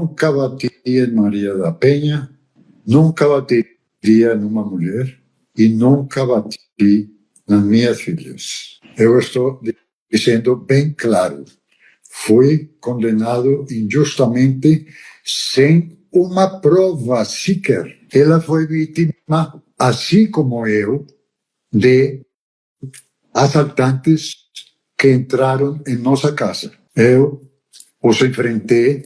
nunca bati em Maria da Penha, nunca bateria numa mulher e nunca bati nas minhas filhas. Eu estou dizendo bem claro. Fui condenado injustamente, sem uma prova sequer. Ela foi vítima, assim como eu, de assaltantes que entraram em nossa casa. Eu os enfrentei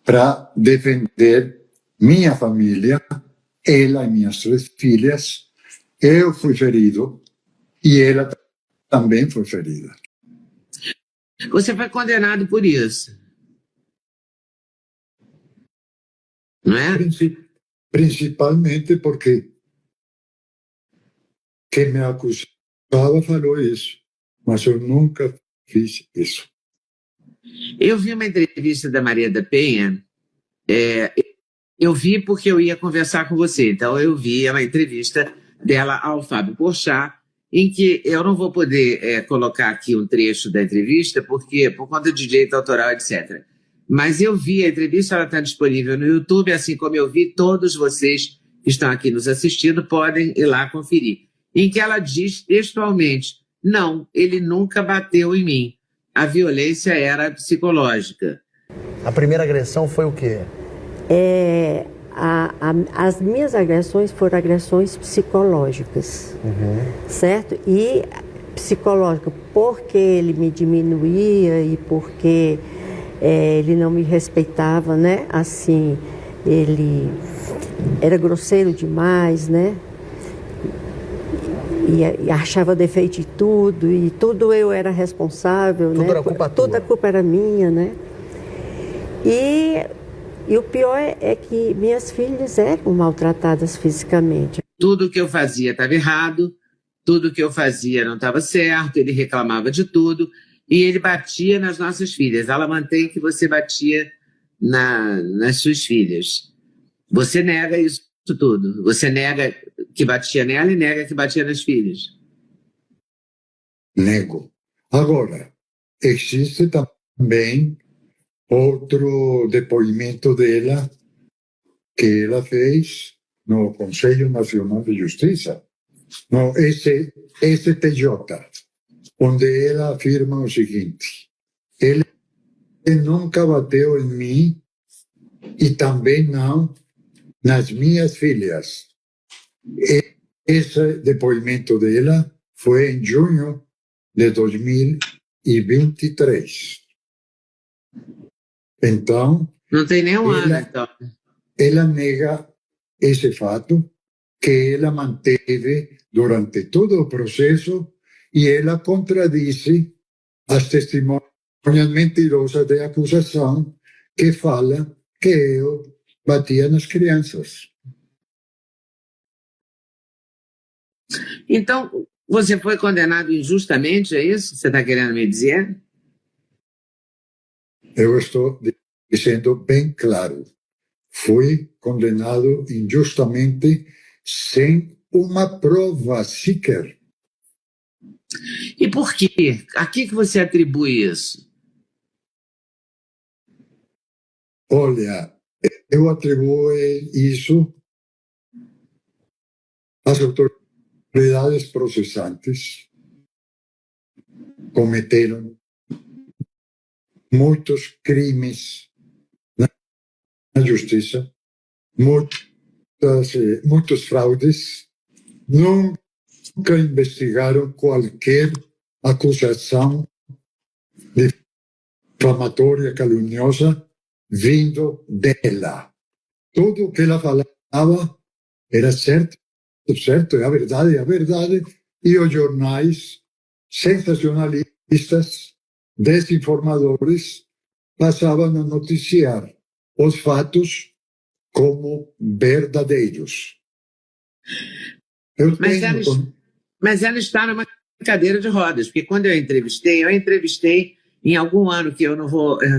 para defender minha família, ela e minhas 3 filhas. Eu fui ferido e ela também foi ferida. Você foi condenado por isso, não é? Principalmente porque quem me acusava falou isso, mas eu nunca fiz isso. Eu vi uma entrevista da Maria da Penha, eu vi porque eu ia conversar com você, então eu vi uma entrevista dela ao Fábio Porchat, em que eu não vou poder colocar aqui um trecho da entrevista, porque por conta de direito autoral, etc. Mas eu vi a entrevista, ela está disponível no YouTube, assim como eu vi, todos vocês que estão aqui nos assistindo podem ir lá conferir, em que ela diz textualmente, não, ele nunca bateu em mim, a violência era psicológica. A primeira agressão foi o quê? As minhas agressões foram agressões psicológicas, certo? E psicológica porque ele me diminuía e porque ele não me respeitava, né? Assim, ele era grosseiro demais, né? E achava defeito de tudo, e tudo eu era responsável, tudo né? Era culpa tua. Toda a culpa era minha, né? E o pior é que minhas filhas eram maltratadas fisicamente. Tudo que eu fazia estava errado, tudo que eu fazia não estava certo, ele reclamava de tudo e ele batia nas nossas filhas. Ela mantém que você batia nas suas filhas. Você nega isso tudo. Você nega que batia nela e nega que batia nas filhas. Nego. Agora, existe também outro depoimento dela que ela fez no Conselho Nacional de Justiça, no STJ, onde ela afirma o seguinte: ele nunca bateu em mim e também não nas minhas filhas. Esse depoimento dela foi em junho de 2023. Então, não tem nem um ano, então. Ela nega esse fato que ela manteve durante todo o processo e ela contradiz as testemunhas mentirosas de acusação que falam que eu batia nas crianças. Então, você foi condenado injustamente, é isso que você está querendo me dizer? Eu estou dizendo bem claro. Fui condenado injustamente, sem uma prova sequer. E por quê? A que você atribui isso? Olha, eu atribuo isso às autoridades processantes. Cometeram muitos crimes na justiça, muitos fraudes, nunca investigaram qualquer acusação difamatória, caluniosa, vindo dela. Tudo o que ela falava era certo, é a verdade, e os jornais sensacionalistas, desinformadores, passavam a noticiar os fatos como verdadeiros. Mas ela está numa cadeira de rodas, porque quando eu entrevistei em algum ano que eu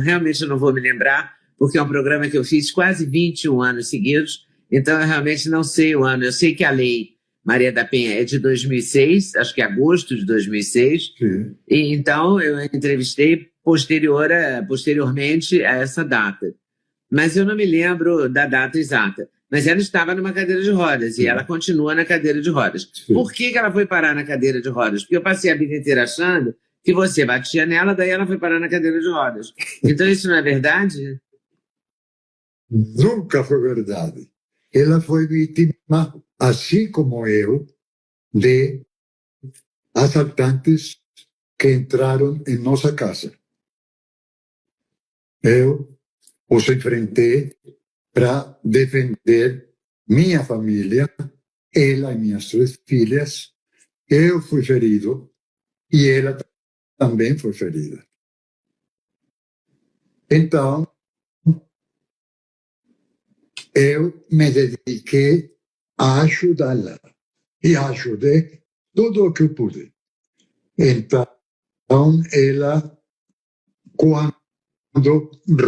realmente não vou me lembrar, porque é um programa que eu fiz quase 21 anos seguidos, então eu realmente não sei o ano. Eu sei que a lei Maria da Penha é de 2006, acho que é agosto de 2006, Sim. E então eu entrevistei posteriormente a essa data. Mas eu não me lembro da data exata. Mas ela estava numa cadeira de rodas e ela continua na cadeira de rodas. Sim. Por que ela foi parar na cadeira de rodas? Porque eu passei a vida inteira achando que você batia nela, daí ela foi parar na cadeira de rodas. Então isso não é verdade? Nunca foi verdade. Ela foi vítima, assim como eu, de assaltantes que entraram em nossa casa. Eu os enfrentei para defender minha família, ela e minhas 3 filhas. Eu fui ferido e ela também foi ferida. Então, eu me dediquei a ajudá-la e ajudei tudo o que eu pude. Então, ela, quando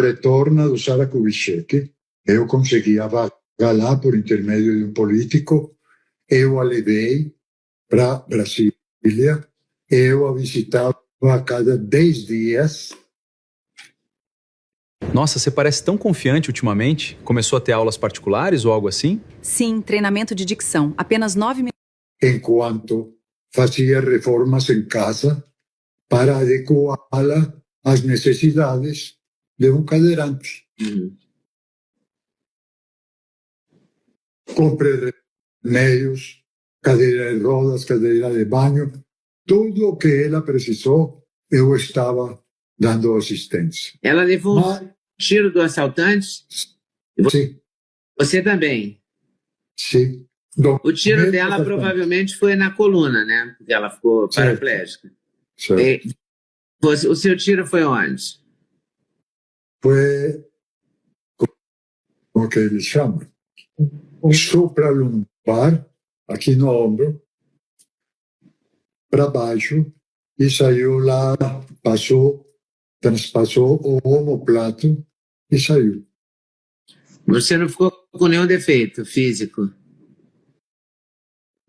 retorna do Sara Kubitschek, eu consegui a vaga lá por intermédio de um político, eu a levei para Brasília, eu a visitava a cada 10 dias. Nossa, você parece tão confiante ultimamente. Começou a ter aulas particulares ou algo assim? Sim, treinamento de dicção. Apenas 9 minutos. Enquanto fazia reformas em casa para adequá-la às necessidades de um cadeirante. Comprei remédios, cadeira de rodas, cadeira de banho, tudo o que ela precisou, eu estava dando assistência. Ela levou Mas, um tiro do assaltante? sim, Você também? sim. O tiro dela provavelmente foi na coluna, né? Porque ela ficou paraplégica. Certo. O seu tiro foi onde? Foi, como que eles chamam? Supralumbar, aqui no ombro, para baixo, e saiu lá, transpassou o omoplato e saiu. Você não ficou com nenhum defeito físico?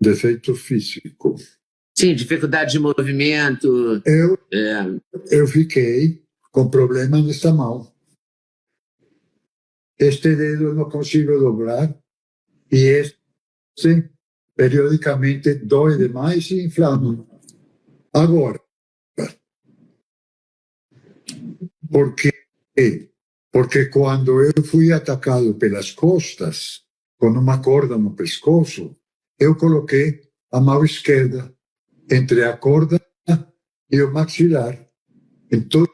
Defeito físico. Sim, dificuldade de movimento. Eu fiquei com problema nesta mão. Este dedo eu não consigo dobrar e este periodicamente dói demais e inflama. Agora, por quê? Porque quando eu fui atacado pelas costas, com uma corda no pescoço, eu coloquei a mão esquerda entre a corda e o maxilar. Então,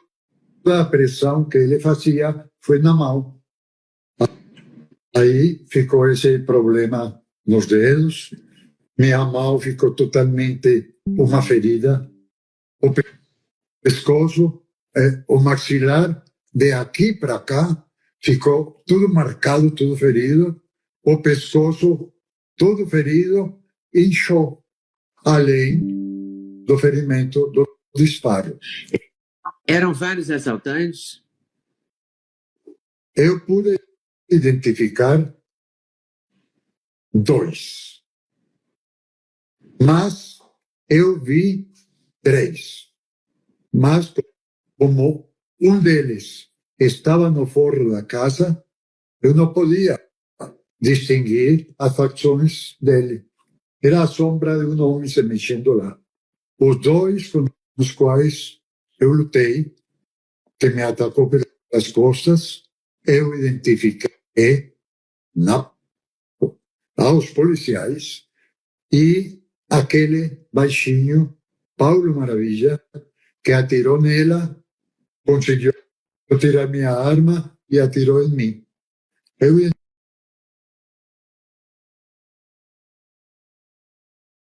toda a pressão que ele fazia foi na mão. Aí ficou esse problema nos dedos, minha mão ficou totalmente uma ferida, o pescoço, o maxilar, de aqui para cá, ficou tudo marcado, tudo ferido, o pescoço todo ferido, inchou, além do ferimento do disparo. Eram vários assaltantes? Eu pude identificar 2, mas eu vi 3. Mas como um deles estava no forro da casa, eu não podia distinguir as facções dele. Era a sombra de um homem se mexendo lá. Os 2 com os quais eu lutei, que me atacou pelas costas, eu identifiquei aos policiais, e aquele baixinho, Paulo Maravilha, que atirou nela, conseguiu tirar minha arma e atirou em mim. Eu